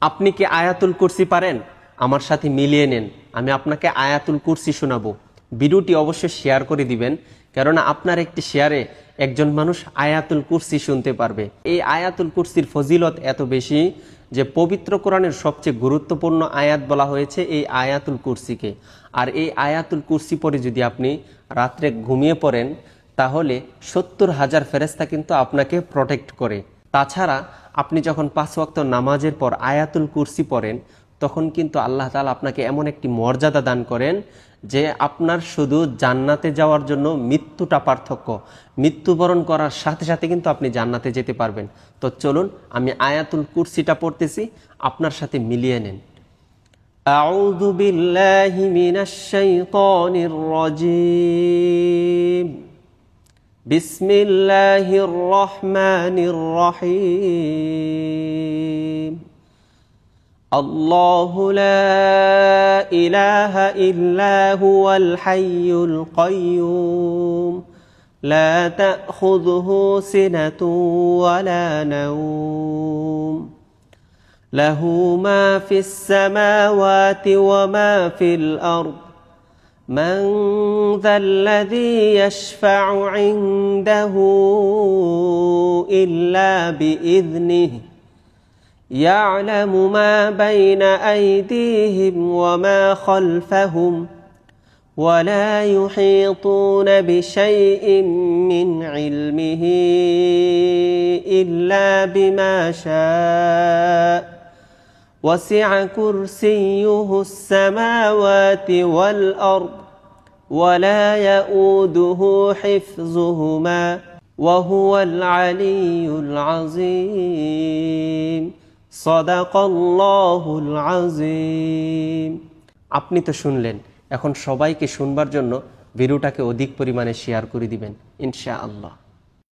আপনি কি আয়াতুল কুরসি পারেন? আমার সাথে মিলিয়ে নেন, আমি আপনাকে আয়াতুল কুরসি শোনাবো। ভিডিওটি অবশ্যই শেয়ার করে দিবেন, কেননা আপনার একটি শেয়ারে একজন মানুষ আয়াতুল কুরসি শুনতে পারবে। এই আয়াতুল কুরসির ফজিলত এত বেশি যে পবিত্র কোরআনের সবচেয়ে গুরুত্বপূর্ণ আয়াত বলা হয়েছে এই আয়াতুল কুরসিকে। আর এই আয়াতুল কুরসি পরে যদি আপনি রাত্রে ঘুমিয়ে পড়েন, তাহলে 70,000 ফেরেশতা কিন্তু আপনাকে প্রটেক্ট করে। তাছাড়া আপনি যখন 5 ওয়াক্ত নামাজের পর আয়াতুল কুরসি পড়েন, তখন কিন্তু আল্লাহ তাআলা আপনাকে এমন একটি মর্যাদা দান করেন যে আপনার শুধু জান্নাতে যাওয়ার জন্য মৃত্যুটা পার্থক্য। মৃত্যুবরণ করার সাথে সাথে কিন্তু আপনি জান্নাতে যেতে পারবেন। তো চলুন আমি আয়াতুল কুরসিটা পড়তেছি, আপনার সাথে মিলিয়ে নেন। আউযু বিল্লাহি মিনাশ শাইতানির রাজীম। বিসমিল্লাহির রহমানির রহিম। আল্লাহু লা ইলাহা ইল্লা হুয়াল হাইয়ুল কাইয়্যুম লা তাখুযুহু সিনাতুন ওয়ালা নাওম লাহু মা ফিস সামাওয়াতি ওয়া মা ফিল আরদ মান যাল্লাযী ইয়াশফা'ু 'ইনদাহু ইল্লা বিইذনিহি ইয়া'লামু মা বাইনা আইদিহিম ওয়া মা খালফাহুম ওয়া লা ইউহীতুনা বিশাইইন মিন ইলমিহি ইল্লা বিমা শা'a ওয়াসি'a কুরসিয়্যুহুস সামাওয়াতি ওয়াল আরদ ওয়া লা ইয়াউদুহু হিফযুহুমা ওয়া হুয়াল আলিয়্যুল আযীম। সাদাকাল্লাহুল আযীম। আপনি তো শুনলেন, এখন সবাইকে শুনবার জন্য ভিডিওটাকে অধিক পরিমাণে শেয়ার করে দিবেন ইনশাআল্লাহ।